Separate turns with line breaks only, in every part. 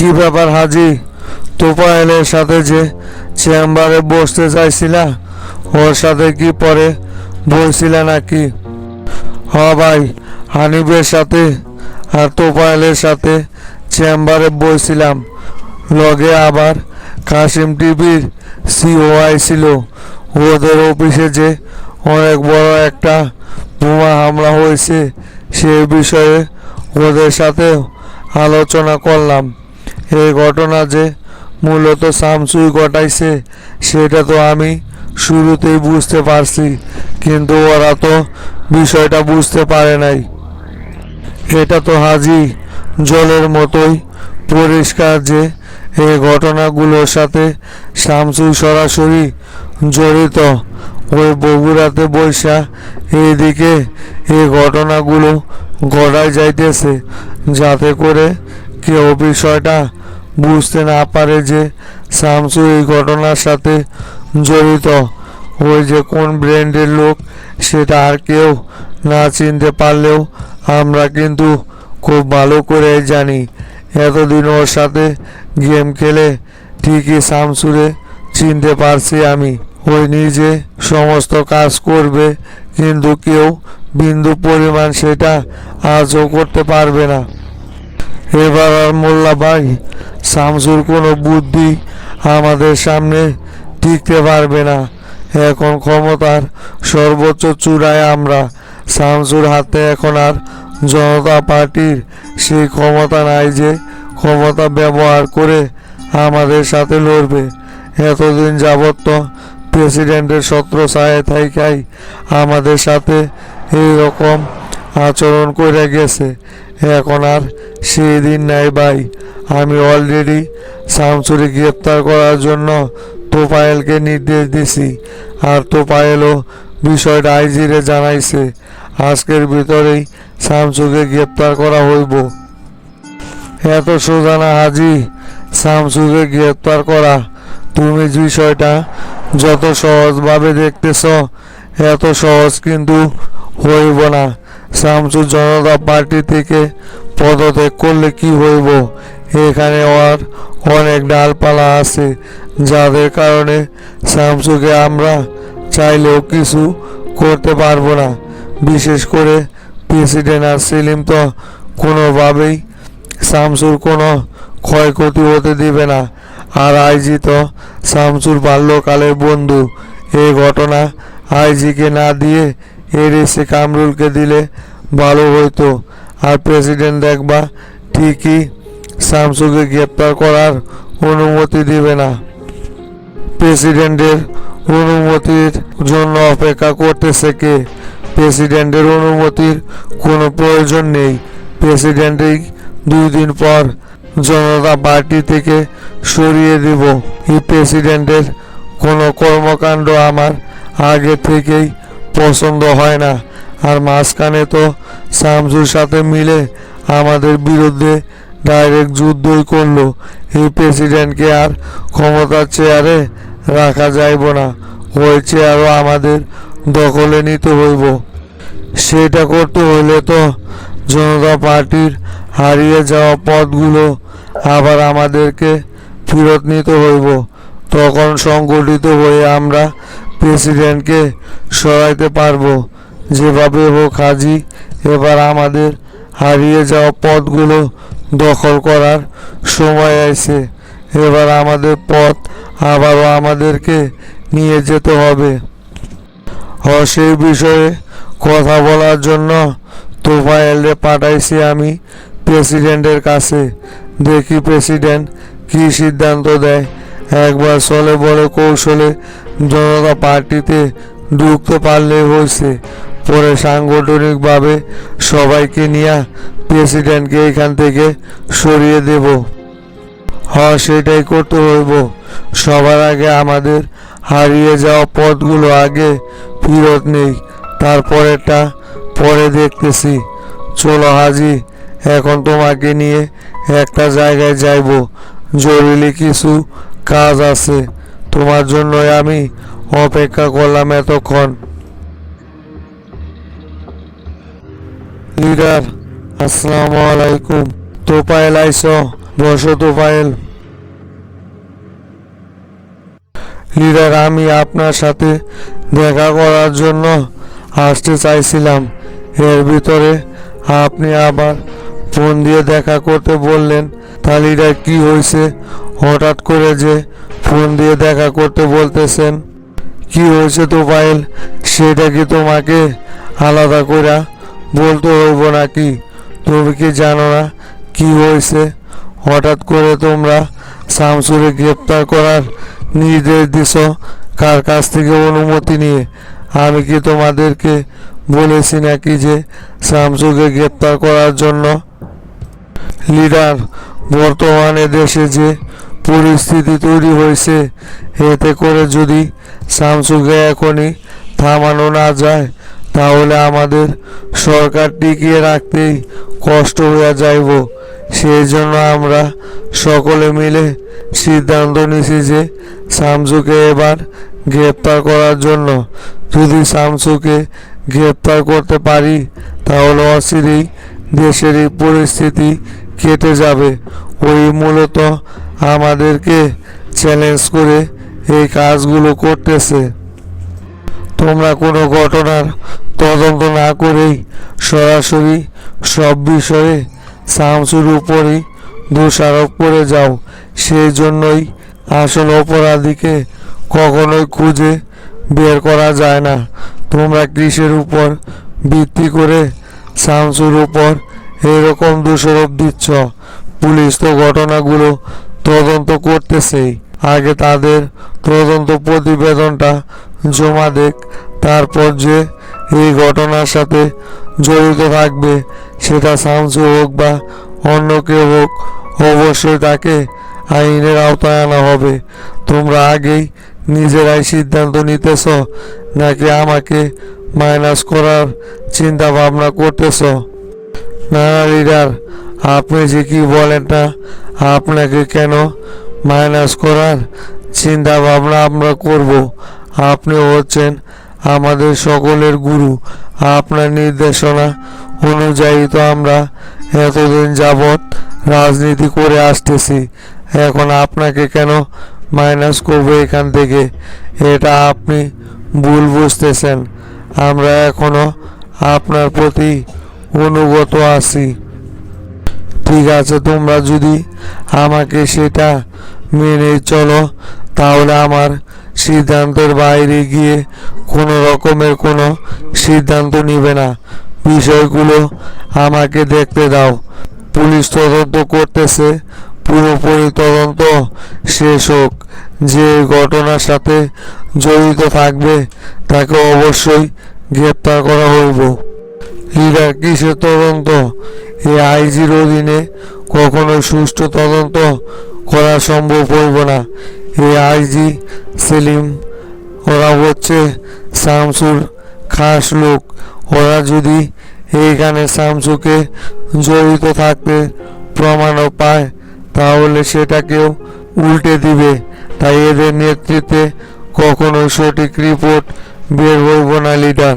কি ব্যাপার হাজি, তোফায়েলের সাথে যে চেম্বারে বসতে চাইছিলা, ওর সাথে কি পরে বলছিলা নাকি? হ ভাই, হানিফের সাথে আর তোফায়েলের সাথে চেম্বারে বসছিলাম। লগে আবার কাশিম টিভির সিও আইছিল। ওদের অফিসে যে অনেক বড় একটা বোমা হামলা হয়েছে সে বিষয়ে ওদের সাথে আলোচনা করলাম। এই ঘটনা যে মূলত শামসুই ঘটাইছে সেটা তো আমি শুরুতেই বুঝতে পারছি, কিন্তু ওরা তো বিষয়টা বুঝতে পারে নাই। এটা তো হাজি জলের মতোই পরিষ্কার যে এই ঘটনাগুলোর সাথে শামসুই সরাসরি জড়িত। ওই বগুড়াতে বৈশা এইদিকে এই ঘটনাগুলো ঘটায় যাইতেছে, যাতে করে কেউ বিষয়টা বুঝতে না পারে যে শামসু এই ঘটনার সাথে জড়িত। ওই যে কোন ব্র্যান্ডের লোক সেটা আর কেউ না চিনতে পারলেও আমরা কিন্তু খুব ভালো করে জানি। এতদিন ওর সাথে গেম খেলে ঠিকই শামসুরে চিনতে পারছি আমি। ওই নিজে সমস্ত কাজ করবে, কিন্তু কেউ বিন্দু পরিমাণ সেটা আজও করতে পারবে না। এবার আর মোল্লা ভাই, শামসুর কোনো বুদ্ধি আমাদের সামনে টিকতে পারবে না। এখন ক্ষমতার সর্বোচ্চ চূড়ায় আমরা। শামসুর হাতে এখন আর জনতা পার্টির সেই ক্ষমতা নাই যে ক্ষমতা ব্যবহার করে আমাদের সাথে লড়বে। এতদিন যাবৎ তো প্রেসিডেন্টের ছত্রছায়ায় থাইকাই আমাদের সাথে এই রকম আচরণ করে গেছে। এখন আর সেই দিন নাই ভাই। আমি অলরেডি শামসুরি গ্রেপ্তার করার জন্য তোফায়েলকে নির্দেশ দিছি, আর তোফায়েলও বিষয়টা আইজিরে জানাইছে। আজকের ভিতরেই শামসুকে গ্রেপ্তার করা হইব। এত সোজা না হাজি শামসুকে গ্রেপ্তার করা। তুমি বিষয়টা যত সহজভাবে দেখতেছ এত সহজ কিন্তু হইব না। শামসু জনতা পার্টি থেকে পদত্যাগ করলে কি হইব? এখানে আর অনেক ডালপালা আছে যাদের কারণে শামসুকে আমরা চাইলেও কিছু করতে পারবো না। বিশেষ করে প্রেসিডেন্ট আর সেলিম তো কোনোভাবেই শামসুর কোনো ক্ষয়ক্ষতি হতে দিবে না। আর আইজি তো শামসুর বাল্যকালের বন্ধু। এই ঘটনা আইজিকে না দিয়ে এডিসি কামরুলকে দিলে ভালো হইতো। আর প্রেসিডেন্ট দেখবা ঠিকই শামসুকে গ্রেপ্তার করার অনুমতি দিবে না। প্রেসিডেন্টের অনুমতির জন্য অপেক্ষা করতেছে কে? প্রেসিডেন্টের অনুমতির কোনো প্রয়োজন নেই। প্রেসিডেন্টই 2 দিন পর জনতা পার্টি থেকে সরিয়ে দিব। এই প্রেসিডেন্টের কোনো কর্মকাণ্ড আমার আগে থেকেই পছন্দ হয় না। আর মাঝখানে তো শামসুর সাথে মিলে আমাদের বিরুদ্ধে ডাইরেক্ট যুদ্ধই করলো। এই প্রেসিডেন্টকে আর ক্ষমতার চেয়ারে রাখা যাইব না। ওই চেয়ারও আমাদের দখলে নিতে হইব। সেটা করতে হইলে তো জনতা পার্টির হারিয়ে যাওয়া পদগুলো আবার আমাদেরকে ফেরত নিতে হইব। তখন সংগঠিত হয়ে আমরা প্রেসিডেন্টকে সরাইতে পারবো। যেভাবে হোক হাজি, এবার আমাদের হারিয়ে যাওয়া পদগুলো দখল করার সময় আইছে। এবার আমাদের পথ আবারও আমাদেরকে নিয়ে যেতে হবে। সেই বিষয়ে কথা বলার জন্য তোফায়েলরে পাঠাইছি আমি প্রেসিডেন্টের কাছে। দেখি প্রেসিডেন্ট কি সিদ্ধান্ত দেয়। একবার চলে বলে কৌশলে জনতা পার্টিতে ঢুকতে পারলেই হয়েছে। পরে সাংগঠনিকভাবে সবাইকে নিয়ে প্রেসিডেন্টকে এখান থেকে সরিয়ে দেব। সেটাই করতে হইব। সবার আগে আমাদের হারিয়ে যাওয়া পথগুলো আগে ফেরত নেই, তারপরেটা পরে দেখতেছি। চলো হাজি, এখন তোমাকে নিয়ে একটা জায়গায় যাইব। জরুরি কিছু কাজ আছে। তোমার জন্যই আমি অপেক্ষা করলাম এতক্ষণ। লিডার, আসসালামু আলাইকুম। তোফায়েল আইছো? বসো তোফায়েল। লিডার, আমি আপনার সাথে দেখা করার জন্য আসতে চাইছিলাম, এর ভিতরে আপনি আবার ফোন দিয়ে দেখা করতে বললেন। তা লিডার, কি হয়েছে হঠাৎ করে যে ফোন দিয়ে দেখা করতে বলতেছেন? কি হয়েছে তোফায়েল, সেটা কি তোমাকে আলাদা করে বলতে হইব নাকি? তুমি কি জানো না কি হয়েছে? হঠাৎ করে তোমরা শামসুরে গ্রেপ্তার করার নির্দেশ দিছ, কার কাছ থেকে অনুমতি নিয়ে? আমি কি তোমাদেরকে বলেছি নাকি যে শামসুকে গ্রেপ্তার করার জন্য? লিডার, বর্তমানে দেশে যে পরিস্থিতি তৈরি হয়েছে, এতে করে যদি শামসুকে এখনই থামানো না যায়, তাহলে আমাদের সরকার টিকিয়ে রাখতেই কষ্ট হয়ে যাইব। সেই জন্য আমরা সকলে মিলে সিদ্ধান্ত নিছি যে শামসুকে এবার গ্রেপ্তার করার জন্য। যদি শামসুকে গ্রেপ্তার করতে পারি, তাহলে অচিরেই দেশের এই পরিস্থিতি কেটে যাবে। ওই মূলত আমাদেরকে চ্যালেঞ্জ করে এই কাজগুলো করতেছে। তোমরা কোনো ঘটনার তদন্ত না করেই সরাসরি সব বিষয়ে শামসুর উপরই দোষারোপ করে যাও। সেই জন্যই আসল অপরাধীকে কখনোই খুঁজে বের করা যায় না। তোমরা কিসের উপর ভিত্তি করে শামসুর উপর এরকম দোষারোপ দিচ্ছ? পুলিশ তো ঘটনাগুলো তদন্ত করতেছেই। আগে তাদের তদন্ত প্রতিবেদনটা জমা দেখ, তারপর যে এই ঘটনার সাথে জড়িত থাকবে, সেটা শামসু হোক বা অন্য কেউ হোক, অবশ্যই তাকে আইনের আওতায় আনা হবে। তোমরা আগেই নিজেরাই সিদ্ধান্ত নিতেছ নাকি আমাকে মাইনাস করার চিন্তা ভাবনা করতেছ? না না লিডার, আপনি যে কি বলেন না, আপনাকে কেন মাইনাস করার চিন্তা ভাবনা আমরা করব? আপনি হচ্ছেন আমাদের সকলের গুরু। আপনার নির্দেশনা অনুযায়ী তো আমরা এতদিন যাবৎ রাজনীতি করে আসতেছি। এখন আপনাকে কেন মাইনাস করবো এখান থেকে? এটা আপনি ভুল বুঝতেছেন। আমরা এখনো আপনার প্রতি অনুগত আছি। ঠিক আছে, তোমরা যদি আমাকে সেটা মেনে চলো, তাহলে আমার সিদ্ধান্তের বাইরে গিয়ে কোনো রকমের কোনো সিদ্ধান্ত নিবে না। বিষয়গুলো আমাকে দেখতে দাও। পুলিশ তদন্ত করতেছে, পুরোপুরি তদন্ত শেষ হোক। যে ঘটনার সাথে জড়িত থাকবে তাকে অবশ্যই গ্রেপ্তার করা হইব। লিডার, কিসের তদন্ত? এই আইজির অধীনে কখনোই সুষ্ঠু তদন্ত করা সম্ভব হইব না। এই আইজি সেলিম, ওরা হচ্ছে শামসুর খাস লোক। ওরা যদি এইখানে শামসুকে জড়িত থাকতে প্রমাণও পায়, তাহলে সেটাকেও উল্টে দিবে। তাই এদের নেতৃত্বে কখনোই সঠিক রিপোর্ট বের হইব না লিডার।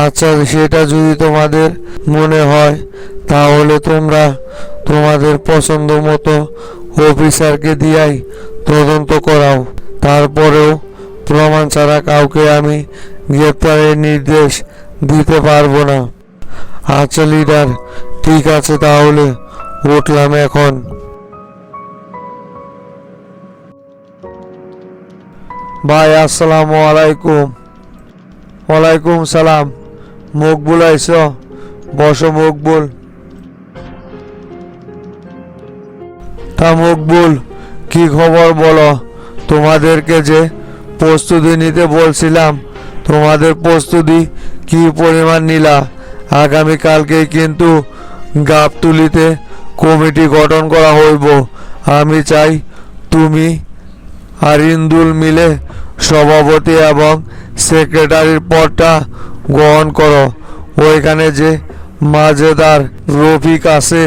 আচ্ছা, সেটা যদি তোমাদের মনে হয়, তাহলে তোমরা তোমাদের পছন্দ মতো অফিসারকে দিয়াই তদন্ত করাও। তারপরেও প্রমাণ ছাড়া কাউকে আমি গ্রেপ্তারের নির্দেশ দিতে পারবো না। আচ্ছা লিডার, ঠিক আছে, তাহলে উঠলাম এখন। ভাই, আসসালামু আলাইকুম। ওয়ালাইকুম সালাম। মকবুল আইস? বসো মকবুল। তা মকবুল, কি খবর বলো? তোমাদেরকে যে প্রস্তুতি নিতে বলছিলাম, তোমাদের প্রস্তুতি কি পরিমাণ নিলা? আগামীকালকেই কিন্তু গাবতুলিতে কমিটি গঠন করা হইব। আমি চাই তুমি আর ইন্দুল মিলে সভাপতি এবং সেক্রেটারির পদটা গ্রহণ করো। ওইখানে যে মাজেদার রফিক আছে,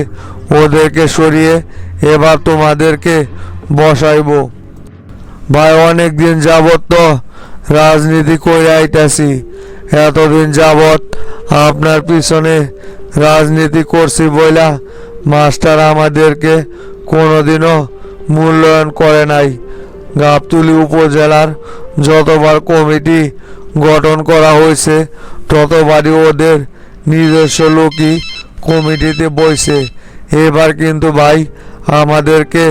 ওদেরকে সরিয়ে এবার তোমাদেরকে বসাইব। ভাই, অনেক দিন যাবত তো রাজনীতি করে আইতাছি। এতদিন যাবত আপনার পিছনে রাজনীতি করছি বইলা মাস্টার আমাদেরকে কোনোদিনও মূল্যায়ন করে নাই। গাবতলী উপজেলার যতবার কমিটি গঠন করা হয়েছে ততবারই ওদের নিজস্ব লোকই কমিটিতে বসে। এবার কিন্তু ভাই আমাদেরকে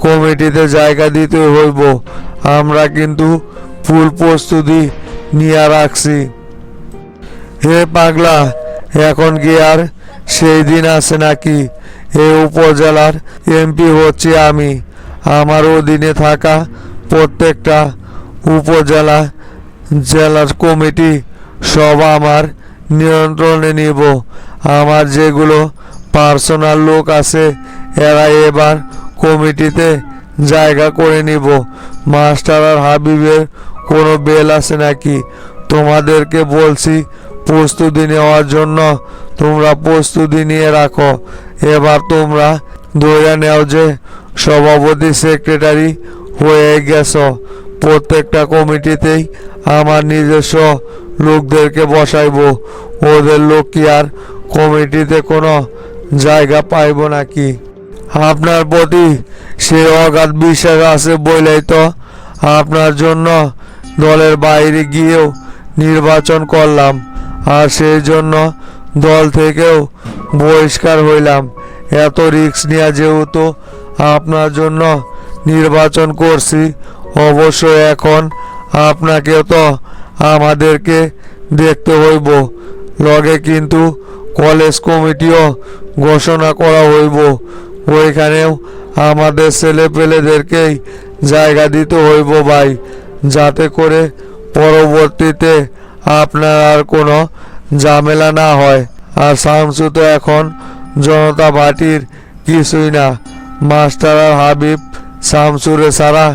কমিটিতে জায়গা দিতে হইব। আমরা কিন্তু ফুল প্রস্তুতি নিয়ে রাখছি। হে পাগলা, এখন কি আর সেই দিন আছে নাকি? এই উপজেলার এমপি হচ্ছি আমি। আমার অধীনে থাকা প্রত্যেকটা উপজেলা জেলার কমিটি সব আমার নিয়ন্ত্রণে নিব। আমার যেগুলো পার্সোনাল লোক আছে এরা এবার কমিটিতে জায়গা করে নিব। মাস্টার আর হাবিবের কোনো বেল আছে নাকি? তোমাদেরকে বলছি প্রস্তুতি নেওয়ার জন্য, তোমরা প্রস্তুতি নিয়ে রাখো। এবার তোমরা ধরে নেও যে সভাপতি সেক্রেটারি হয়ে গেছ। প্রত্যেকটা কমিটিতেই আমার নিজস্ব লোকদেরকে বসাইবো। ওদের লোক কি আর কমিটিতে কোনো জায়গা পাইব নাকি? আপনার প্রতি সে অগাধ বিশ্বাস আছে বলেই তো আপনার জন্য দলের বাইরে গিয়েও নির্বাচন করলাম, আর সেই জন্য দল থেকেও বহিষ্কার হইলাম। এত রিস্ক নিয়ে যেহেতু আপনার জন্য নির্বাচন করছি, অবশ্যই এখন আপনাকেও তো আমাদেরকে দেখতে হইব। লগে কিন্তু কলেজ কমিটিও ঘোষণা করা হইব। ওইখানেও আমাদের ছেলেপেলেদেরকেই জায়গা দিতে হইব ভাই, যাতে করে পরবর্তীতে আপনার আর কোনো ঝামেলা না হয়। আর শামসু তো এখন জনতা পার্টির কিছুই না। মাস্টার আর হাবিব শামসুরে ছাড়া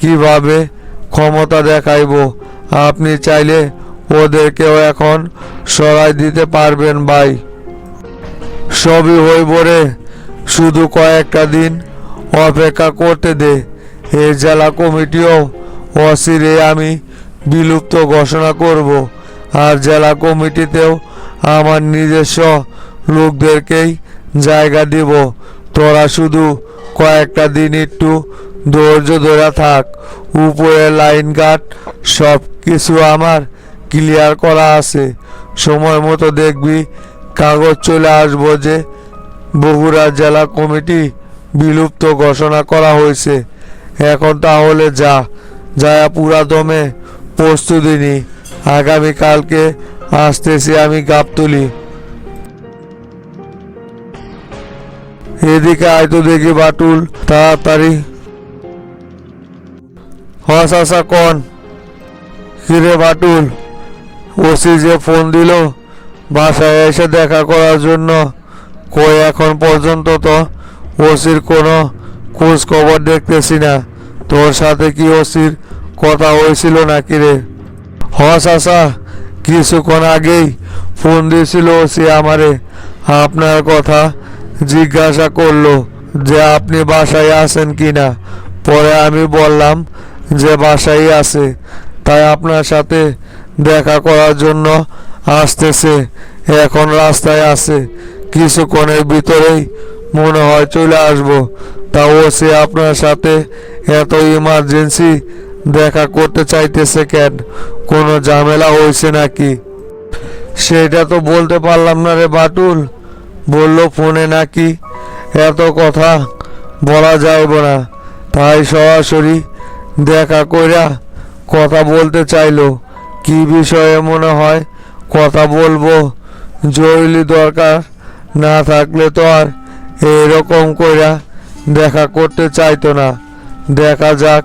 কিভাবে ক্ষমতা দেখাইব? আপনি চাইলে ওদেরকেও এখন সরাই দিতে পারবেন ভাই। সবই হইব রে, শুধু কয়েকটা দিন অপেক্ষা করতে দে। এই জেলা কমিটিও অচিরে আমি বিলুপ্ত ঘোষণা করব, আর জেলা কমিটিতেও আমার নিজস্ব লোকদেরকেই জায়গা দিব। তোরা শুধু কয়েকটা দিন একটু ধৈর্য ধরে থাক। উপরে লাইন গার্ড সব কিছু আমার ক্লিয়ার করা আছে। সময় মতো দেখবি কাগজ চলে আসবো যে বগুড়া জেলা কমিটি বিলুপ্ত ঘোষণা করা হয়েছে। এখন তাহলে যা পুরা দমে প্রস্তুতি নি। আগামীকালকে আসতেছি আমি গাবতলী। এদিকে আয়তো দেখি বাটুল, তাড়াতাড়ি। হসা কন কিরে বাটুল? ওসি যে ফোন দিল বাসায় এসে দেখা করার জন্য, কই এখন পর্যন্ত তো ওসির কোনো খোঁজ খবর দেখতেছি না। তোর সাথে কি ওসির কথা হয়েছিল নাকি রে? হসা কিছুক্ষণ আগেই ফোন দিয়েছিল ওসি আমারে। আপনার কথা জিজ্ঞাসা করলো যে আপনি বাসায় আছেন কিনা। পরে আমি বললাম যে বাসায় আছে, তাই আপনার সাথে দেখা করার জন্য আসতেছে। এখন রাস্তায় আছে, কিছুক্ষণের ভিতরেই মনে হয় চলে আসবো। তা ওসি আপনার সাথে এত ইমার্জেন্সি দেখা করতে চাইতেছে কেন? কোনো ঝামেলা হয়েছে নাকি? সেটা তো বলতে পারলাম না রে বাটুল। বললো ফোনে নাকি এত কথা বলা যাইব না, তাই সরাসরি দেখা কইরা কথা বলতে চাইলো। কি বিষয়ে মনে হয় কথা বলবো? জরুরি দরকার না থাকলে তো আর এরকম কইরা দেখা করতে চাইতো না। দেখা যাক,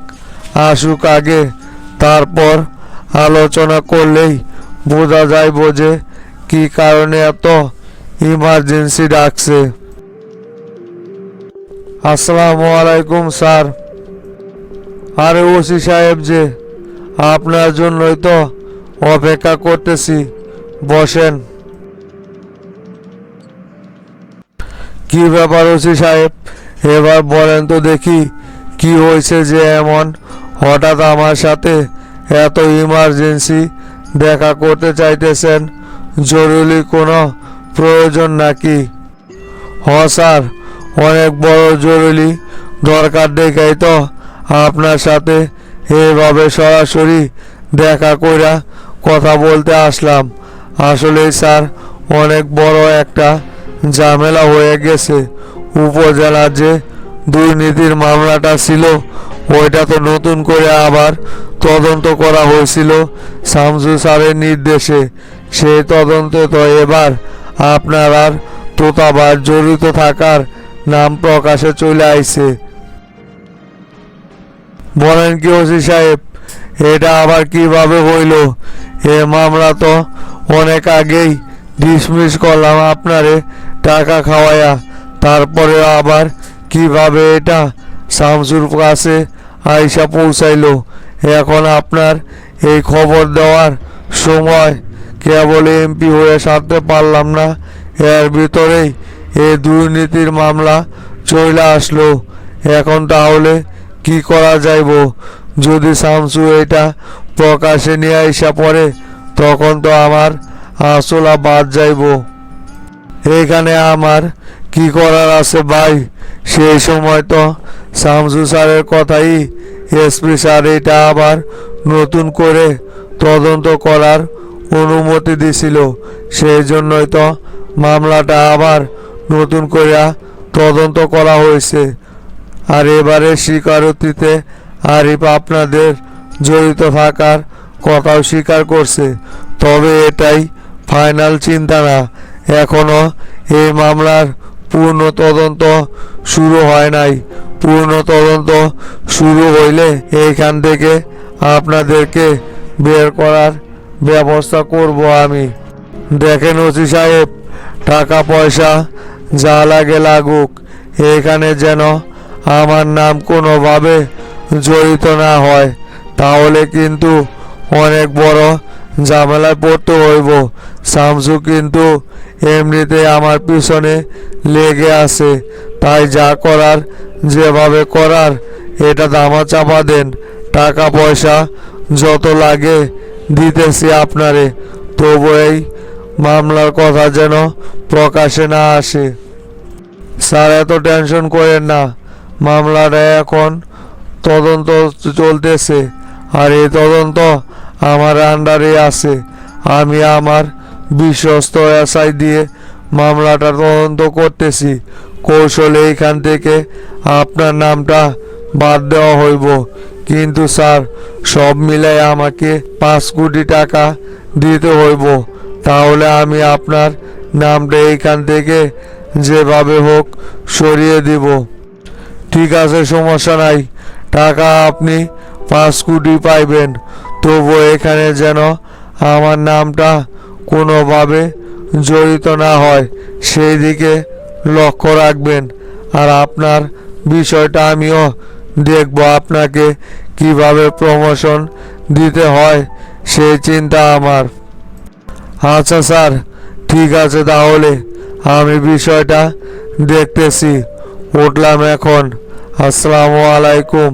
আসুক আগে, তারপর আলোচনা করলেই বোঝা যাইব যে কি কারণে এত ইমার্জেন্সি ডাকছে। আসসালামু আলাইকুম স্যার। আরে ওসি সাহেব যে, আপনার জন্যই তো অপেক্ষা করতেছি, বসেন। কি ব্যাপার ওসি সাহেব, এবার বলেন তো দেখি কি হয়েছে যে এমন হঠাৎ আমার সাথে এত ইমার্জেন্সি দেখা করতে জরুরি কোনো প্রয়োজন নাকি? হ স্যার, অনেক বড় জরুরি দরকার দেখাই তো আপনার সাথে এভাবে সরাসরি দেখা কইরা কথা বলতে আসলাম। আসলে স্যার, অনেক বড় একটা ঝামেলা হয়ে গেছে। উপজেলার যে দুর্নীতির মামলাটা ছিল ওইটা তো নতুন করে আবার তদন্ত করা হয়েছিল শামসু স্যারের নির্দেশে। সেই তদন্তে তো এবার আপনার আর তোতাবার জড়িত থাকার নাম প্রকাশে চলে আইছে। বলেন কি ওসি সাহেব, এটা আবার কিভাবে হইল? এ মামলা তো অনেক আগেই ডিসমিস করলাম আপনারে টাকা খাওয়ায়া, তারপরে আবার কিভাবে এটা শামসুর কাছে আইসা পৌঁছাইলো? এখন আপনার এই খবর দেওয়ার সময় কেবল এমপি হয়ে সারতে পারলাম না, এর ভিতরেই এই দুর্নীতির মামলা চলে আসলো। এখন তাহলে কি করা যাইব? যদি শামসু এটা প্রকাশে নিয়ে আইসা পড়ে তখন তো আমার আসলা বাদ যাইব। এখানে আমার কি করার আছে ভাই? সেই সময় তো শামসু স্যারের কথাই এসপি স্যার এটা আবার নতুন করে তদন্ত করার অনুমতি দিছিল। সেই জন্যই তো মামলাটা আবার নতুন করে তদন্ত করা হয়েছে। আর এবারে স্বীকারোক্তিতে আরিফ আপনাদের জড়িত থাকার কথাও স্বীকার করছে। তবে এটাই ফাইনাল চিন্তা না, এখনো এই মামলার পূর্ণ তদন্ত শুরু হয় নাই। পূর্ণ তদন্ত শুরু হইলে এইখান থেকে আপনাদেরকে বের করার ব্যবস্থা করব আমি। দেখেন ওসি সাহেব, টাকা পয়সা যা লাগে লাগুক, এখানে যেন আমার নাম কোনোভাবে জড়িত না হয়, তাহলে কিন্তু অনেক বড় ঝামেলায় পড়তে হইব। শামসু কিন্তু এমনিতে আমার পিছনে লেগে আছে, তাই যা করার যেভাবে করার এটা দামা চাপা দেন। টাকা পয়সা যত লাগে দিতেছি আপনারে, তবু এই মামলার কথা যেন প্রকাশে না আসে। স্যার, এত টেনশন করেন না, মামলাটা এখন তদন্ত চলতেছে আর এই তদন্ত আমার আন্ডারে আছে। আমি আমার বিশ্বস্ত এসআই দিয়ে মামলাটা তদন্ত করতেছি। কৌশলে এইখান থেকে আপনার নামটা বাদ দেওয়া হইব। কিন্তু স্যার, সব মিলাই আমাকে 5 কোটি টাকা দিতে হইব, তাহলে আমি আপনার নামটা এইখান থেকে যেভাবে হোক সরিয়ে দিব। ঠিক আছে, সমস্যা নাই, টাকা আপনি 5 কোটি পাইবেন, তবু এখানে যেন আমার নামটা কোনোভাবে জড়িত না হয় সেই দিকে লক্ষ্য রাখবেন। আর আপনার বিষয়টা আমিও দেখব, আপনাকে কিভাবে প্রমোশন দিতে হয় সেই চিন্তা আমার। আচ্ছা স্যার, ঠিক আছে, তাহলে আমি বিষয়টা দেখতেছি। উঠলাম এখন। আসসালামু আলাইকুম।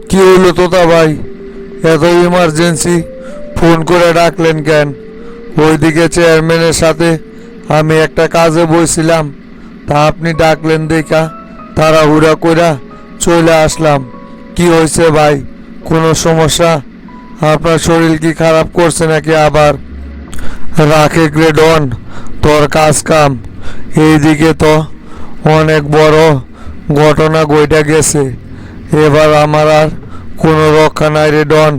কি হইলো তোতা ভাই, এত ইমার্জেন্সি ফোন করে ডাকলেন কেন? ওইদিকে চেয়ারম্যানের সাথে আমি একটা কাজে বইছিলাম, তা আপনি ডাকলেন দেখা তাড়াহুড়া কইরা চলে আসলাম। কি হয়েছে ভাই, কোনো সমস্যা? আপনার শরীর কি খারাপ করছে নাকি আবার? রাখে গ্রেডন, তোর কাজ কাম। এইদিকে তো অনেক বড় ঘটনা ঘইটা গেছে, এবার আমার আর কোনো রক্ষা নাই রে ডন।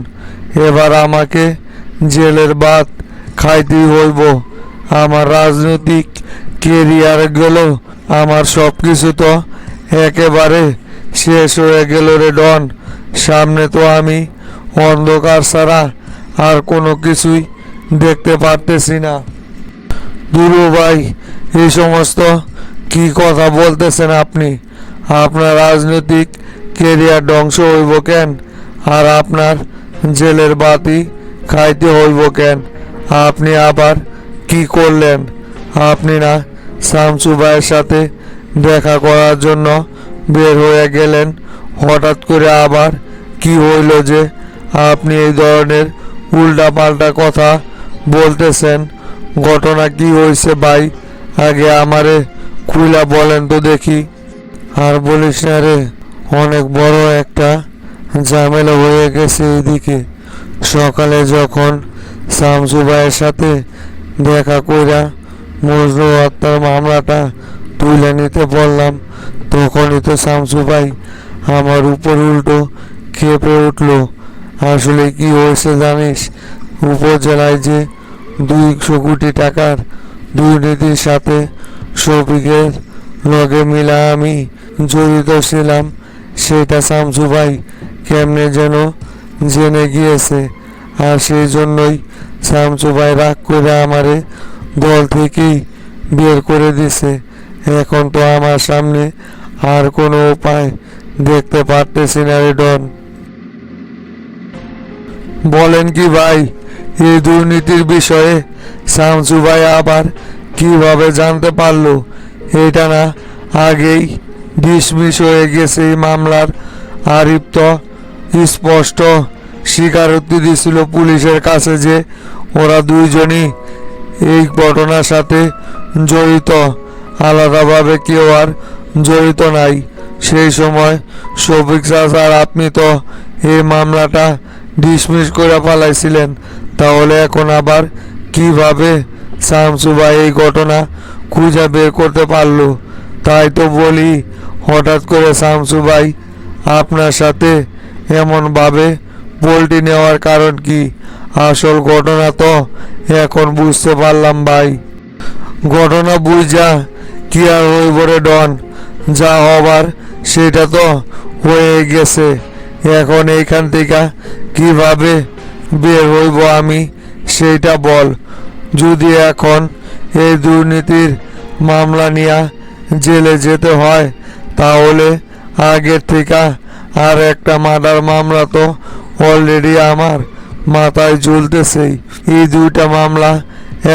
এবার আমাকে জেলের ভাত খাইতেই হইব। আমার রাজনৈতিক কেরিয়ার গেল, আমার সব কিছু তো একেবারে শেষ হয়ে গেল রে ডন। সামনে তো আমি অন্ধকার ছাড়া আর কোনো কিছুই দেখতে পারতেছি না। দুরু ভাই, এই সমস্ত কি কথা বলতেছেন আপনি? আপনার রাজনৈতিক কেরিয়ার ধ্বংস হইব কেন? আর আপনার জেলের বাতি খাইতে হইব কেন? আপনি আবার কি করলেন? আপনি না শামসু ভাইয়ের সাথে দেখা করার জন্য বের হয়ে গেলেন, হঠাৎ করে আবার কি হইল যে আপনি এই ধরনের উল্টাপাল্টা কথা বলতেছেন? ঘটনা কি হয়েছে ভাই, আগে আমারে খুইলা বলেন তো দেখি। আর বলিস না রে, অনেক বড় একটা ঝামেলা হয়ে গেছে এদিকে। সকালে যখন শামসু ভাইয়ের সাথে দেখা কইরা মজনু হত্যার মামলাটা তুলে নিতে বললাম, তখনই তো শামসু ভাই আমার উপর উল্টো খেপে উঠলো। আসলে কি হয়েছে জানিস, উপজেলায় যে 200 কোটি টাকার দুর্নীতির সাথে শফিকের লগে মিলা আমি জড়িত ছিলাম, সেটা শামসু ভাই কেমনে যেন জেনে গিয়েছে। আর সেই জন্যই শামসু ভাই রাগ করে আমারে দল থেকেই বের করে দিছে। এখন তো আমার সামনে আর কোনো উপায় দেখতে পারতেছি না রে ডন। বলেন কি ভাই, এই দুর্নীতির বিষয়ে শামসু ভাই আবার কিভাবে জানতে পারলো? এটা না আগেই ডিসমিস হয়ে গেছে এই মামলার। আরিফ তো স্পষ্ট স্বীকারোক্তি দিছিল পুলিশের কাছে যে ওরা দুইজনই এই ঘটনার সাথে জড়িত, আলাদাভাবে কেউ আর জড়িত নাই। সেই সময় শফিক চাচা আর আপনি তো এই মামলাটা ডিসমিস করে পালাইছিলেন, তাহলে এখন আবার কিভাবে শামসু ভাই এই ঘটনা খুঁজে বের করতে পারলো? তাই তো বলি, হঠাৎ করে শামসু ভাই আপনার সাথে এমনভাবে পোল্টি নেওয়ার কারণ কি? আসল ঘটনা তো এখন বুঝতে পারলাম ভাই। ঘটনা বুঝা কি আর হইব রে ডন, যা হবার সেটা তো হয়ে গেছে। এখন এইখান থেকে কিভাবে বের হইব আমি সেইটা বল। যদি এখন এই দুর্নীতির মামলা নিয়ে জেলে যেতে হয়, তাহলে আগের থেকে আর একটা মার্ডার মামলা তো অলরেডি আমার মাথায় ঝুলতেছেই। এই দুইটা মামলা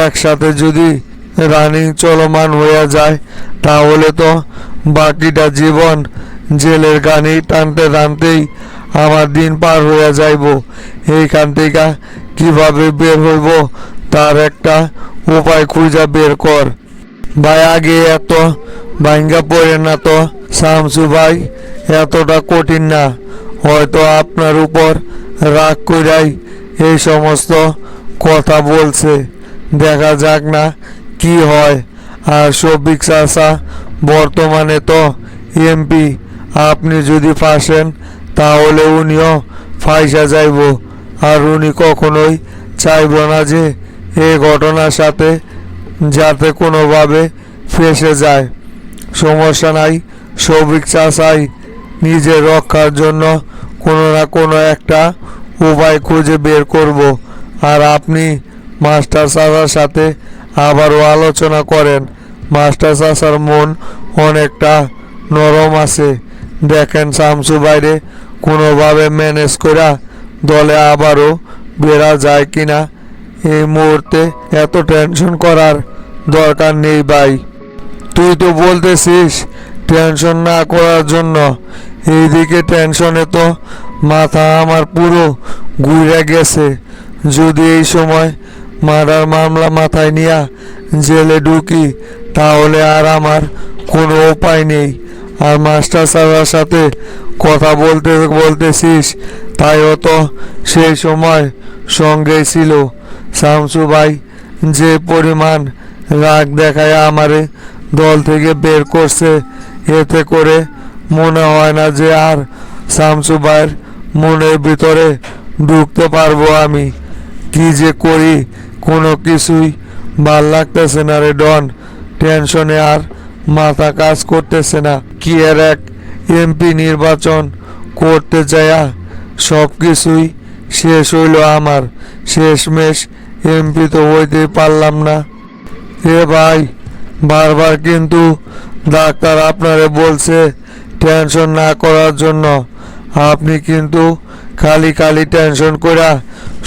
একসাথে যদি রানিং চলমান হয়ে যায়, তাহলে তো বাকিটা জীবন জেলের গানি টানতে টানতেই আমার দিন পার হয়ে যাইব। এইখান থেকে কিভাবে বের হইব তার একটা উপায় খুঁজে বের কর ভাই। আগে এত ভাঙ্গা পড়ে না তো শামসু ভাই, এতটা কঠিন না। হয়তো আপনার উপর রাগ কইরাই এই সমস্ত কথা বলছে, দেখা যাক না কি হয়। আর শফিক চাচা বর্তমানে তো এমপি, আপনি যদি ফাঁসেন তাহলে উনিও ফাইসা যাইব। আর উনি কখনোই চাইব না যে এই ঘটনার সাথে যাতে কোনোভাবে ফেসে যায়। সমস্যা নাই, শফিক চাচাই নিজের রক্ষার জন্য কোনো না কোনো একটা উপায় খুঁজে বের করব। আর আপনি মাস্টার চাচার সাথে আবারও আলোচনা করেন। মাস্টার চাচার মন অনেকটা নরম আছে। দেখেন শামসু বাইরে কোনোভাবে ম্যানেজ করা দলে আবারও বেরা যায় কিনা। এই মুহূর্তে এত টেনশন করার দরকার নেই ভাই। তুই তো বলতেছিস টেনশন না করার জন্য, এইদিকে টেনশনে তো মাথা আমার পুরো ঘুরে গেছে। যদি এই সময় মার্ডার মামলা মাথায় নিয়ে জেলে ঢুকি, তাহলে আর আমার কোনো উপায় নেই। আর মাস্টার স্যারের সাথে কথা বলতেছিস, তাইও তো সেই সময় সঙ্গেই ছিল। শামসু ভাই যে পরিমাণ রাগ দেখায় আমারে দল থেকে বের করছে, এতে করে মনে হয় না যে আর শামসু ভাইয়ের মনের ভিতরে ঢুকতে পারবো আমি। কি যে করি কোনো কিছুই ভাল লাগতেছে না রে ডন। টেনশনে আর মাথা কাজ করতেছে না। কি এর এক এমপি নির্বাচন করতে যায়া সব কিছুই শেষ হইল আমার। শেষমেশ এমপি তো হইতে পারলাম না। এ ভাই, বারবার কিন্তু ডাক্তার আপনারে বলছে টেনশন না করার জন্য। আপনি কিন্তু খালি খালি টেনশন কইরা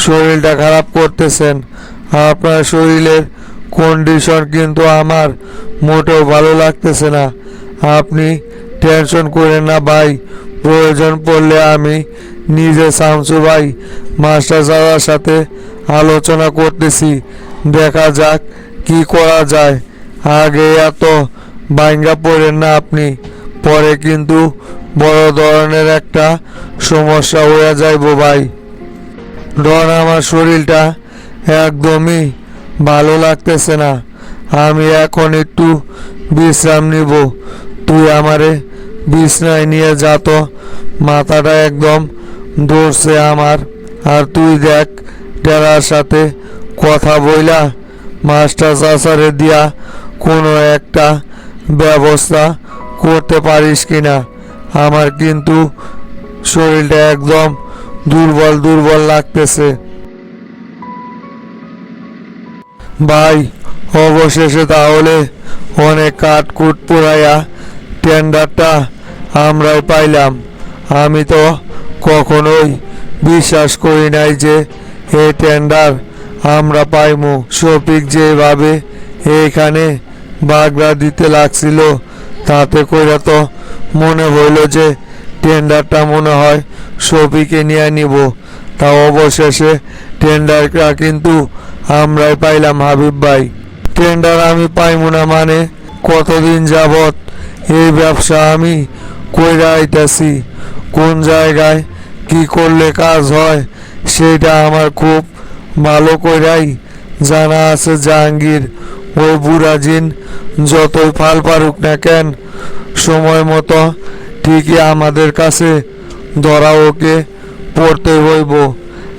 শরীরটা খারাপ করতেছেন। আপনার শরীরের কন্ডিশন কিন্তু আমার মোটেও ভালো লাগতেছে না। আপনি টেনশন করেন না ভাই, প্রয়োজন পড়লে আমি নিজে শামসু ভাই মাস্টার সাহেবের সাথে আলোচনা করতেছি। দেখা যাক কি করা যায়। আগে এত ভাঙ্গা পড়েন না আপনি, পরে কিন্তু বড় ধরনের একটা সমস্যা হয়ে যাইব ভাই। ডন, আমার শরীরটা একদমই ভালো লাগতেছে না, আমি এখন একটু বিশ্রাম নিব। তুই আমারে বিছনায় নিয়ে যা তো, মাথাটা একদম ধরছে আমার। আর তুই দেখ, টেরার সাথে কথা বইলা মাস্টার চাচারে দিয়া কোনো একটা ব্যবস্থা করতে পারিস কিনা। আমার কিন্তু শরীরটা একদম দুর্বল দুর্বল লাগতেছে ভাই। অবশেষে তাহলে অনেক কাঠকুট পোড়াইয়া টেন্ডারটা আমরাই পাইলাম। আমি তো কখনোই বিশ্বাস করি নাই যে এই টেন্ডার আমরা পাইমু। শফিক যেভাবে এইখানে বাগড়া দিতে লাগছিল, তাতে কইরা তো মনে হইল যে টেন্ডারটা মনে হয় শফিকে নিয়ে নিব। তা অবশেষে টেন্ডারটা কিন্তু আমরাই পাইলাম হাবিব ভাই। টেন্ডার আমি পাইমু না মানে? কতদিন যাবত এই ব্যবসা আমি কইরা আইতাছি, কোন জায়গায় কি করলে কাজ হয় সেটা আমার খুব ভালো কইরাই জানা আছে। জাহাঙ্গীর ওই বুড়াজিন যতই ফাল পারুক না কেন, সময় মতো ঠিকই আমাদের কাছে ধরা ওকে পড়তে হইব।